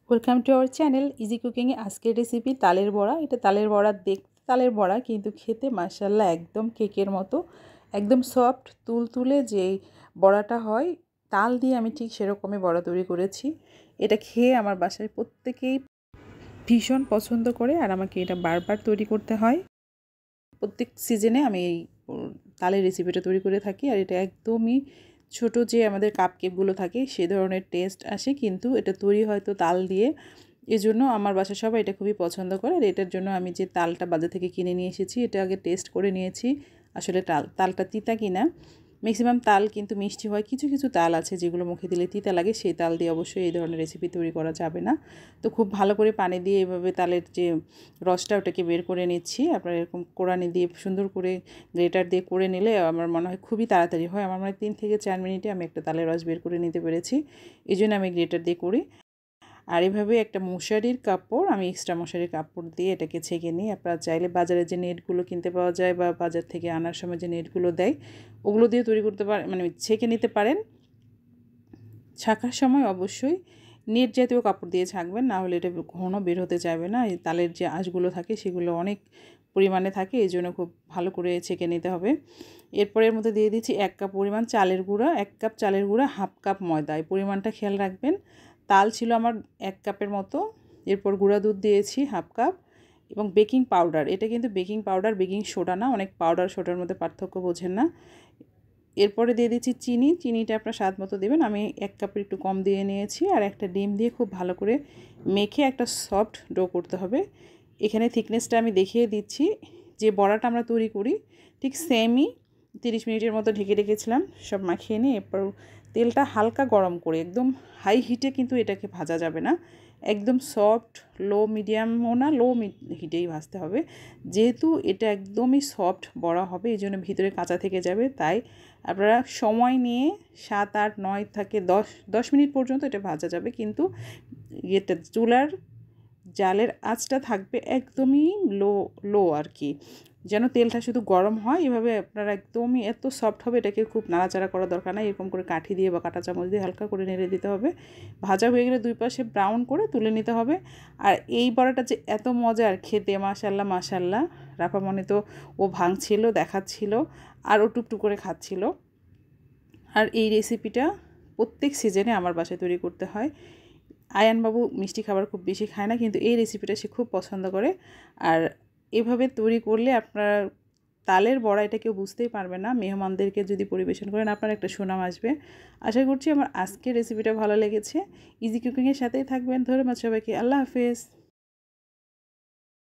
Welcome to our channel easy কুকিংয়ে আজকের recipe তালের বড়া। এটা তালের বড়া, দেখতে তালের বড়া কিন্তু খেতে মাশাআল্লাহ একদম কেকের মতো, একদম সফট তুলতুলে যেই বড়াটা হয় তাল দিয়ে আমি ঠিক সেরকমই বড়া তৈরি করেছি। এটা খেয়ে আমার বাসায় প্রত্যেকেই ভীষণ পছন্দ করে আর আমাকে এটা বারবার তৈরি করতে হয়। প্রত্যেক সিজনে আমি এই তালের রেসিপিটা তৈরি করে থাকি আর এটা একদমই ছোট যে আমাদের কাপকেকগুলো থাকে সে ধরনের টেস্ট আসে, কিন্তু এটা তৈরি হয়তো তাল দিয়ে। এজন্য আমার বাসার সবাই এটা খুবই পছন্দ করে। আর এটার জন্য আমি যে তালটা বাজার থেকে কিনে নিয়ে এসেছি এটা আগে টেস্ট করে নিয়েছি আসলে তালটা তিতা কিনা। ম্যাক্সিমাম তাল কিন্তু মিষ্টি হয়, কিছু কিছু তাল আছে যেগুলো মুখে দিলে তিতা লাগে, সেই তাল দিয়ে অবশ্যই এই ধরনের রেসিপি তৈরি করা যাবে না। তো খুব ভালো করে পানি দিয়ে এভাবে তালের যে রসটা ওটাকে বের করে নিচ্ছি। আপনারা এরকম কোড়ানি দিয়ে সুন্দর করে গ্রেটার দিয়ে করে নিলে আমার মনে হয় খুবই তাড়াতাড়ি হয়। আমার মনে হয় 3 থেকে 4 মিনিটে আমি একটা তালের রস বের করে নিতে পেরেছি, এই জন্য আমি গ্রেটার দিয়ে করি। আর এভাবে একটা মশারির কাপড়, আমি এক্সট্রা মশারির কাপড় দিয়ে এটাকে ছেঁকে নিই। আপনারা চাইলে বাজারে যে নেটগুলো কিনতে পাওয়া যায় বা বাজার থেকে আনার সময় যে নেটগুলো দেয় ওগুলো দিয়ে তৈরি করতে পারেন, মানে ছেঁকে নিতে পারেন। ছাঁকার সময় অবশ্যই নেট জাতীয় কাপড় দিয়ে ছাঁকবেন, না হলে এটা ঘন বের হতে চাইবে না। এই তালের যে আঁশগুলো থাকে সেগুলো অনেক পরিমাণে থাকে, এই জন্য খুব ভালো করে ছেঁকে নিতে হবে। এরপরে এর মধ্যে দিয়ে দিচ্ছি 1 কাপ পরিমাণ চালের গুঁড়া, 1 কাপ চালের গুঁড়া, 1/2 কাপ ময়দা। এই পরিমাণটা খেয়াল রাখবেন। তাল ছিল আমার 1 কাপের মতো। এরপর গুঁড়া দুধ দিয়েছি 1/2 কাপ এবং বেকিং পাউডার। এটা কিন্তু বেকিং পাউডার, বেকিং সোডা না, অনেক পাউডার সোডার মধ্যে পার্থক্য বোঝেন না। এরপরে দিয়ে দিচ্ছি চিনি, চিনিটা আপনার স্বাদ মতো দেবেন। আমি 1 কাপের একটু কম দিয়ে নিয়েছি। আর একটা ডিম দিয়ে খুব ভালো করে মেখে একটা সফট ডো করতে হবে। এখানে থিকনেসটা আমি দেখিয়ে দিচ্ছি। যে বড়াটা আমরা তৈরি করি ঠিক সেমই 30 মিনিটের মতো ঢেকে রেখেছিলাম। সব মাখিয়ে নিয়ে এরপর তেলটা হালকা গরম করে, একদম হাই হিটে কিন্তু এটাকে ভাজা যাবে না, একদম সফট লো মিডিয়ামও না, লো হিটেই ভাজতে হবে। যেহেতু এটা একদমই সফট বড়া হবে এই জন্য ভিতরে কাঁচা থেকে যাবে, তাই আপনারা সময় নিয়ে 7, 8, 9 থেকে 10 মিনিট পর্যন্ত এটা ভাজা যাবে। কিন্তু এটা চুলার জালের আঁচটা থাকবে একদমই লো আর কি, যেন তেলটা শুধু গরম হয়। এভাবে আপনারা একদমই এত সফট হবে, এটাকে খুব নাড়াচাড়া করা দরকার নাই। এরকম করে কাঠি দিয়ে বা কাঁটা চামচ দিয়ে হালকা করে নেড়ে দিতে হবে। ভাজা হয়ে গেলে 2 পাশে ব্রাউন করে তুলে নিতে হবে। আর এই বড়াটা যে এত মজার খেতে, মাশাআল্লাহ মাশাআল্লাহ। রাফা মনে তো ও ভাঙছিল, দেখাচ্ছিল আর ও টুকটুক করে খাচ্ছিল। আর এই রেসিপিটা প্রত্যেক সিজনে আমার বাসায় তৈরি করতে হয়। আয়ানবাবু মিষ্টি খাবার খুব বেশি খায় না, কিন্তু এই রেসিপিটা সে খুব পছন্দ করে। আর এভাবে তৈরি করলে আপনার তালের বড়া এটা কেউ বুঝতেই পারবে না। মেহমানদেরকে যদি পরিবেশন করেন আপনার একটা সুনাম আসবে। আশা করছি আমার আজকের রেসিপিটা ভালো লেগেছে। ইজি কুকিংয়ের সাথেই থাকবেন। ধন্যবাদ সবাইকে। আল্লাহ হাফেজ।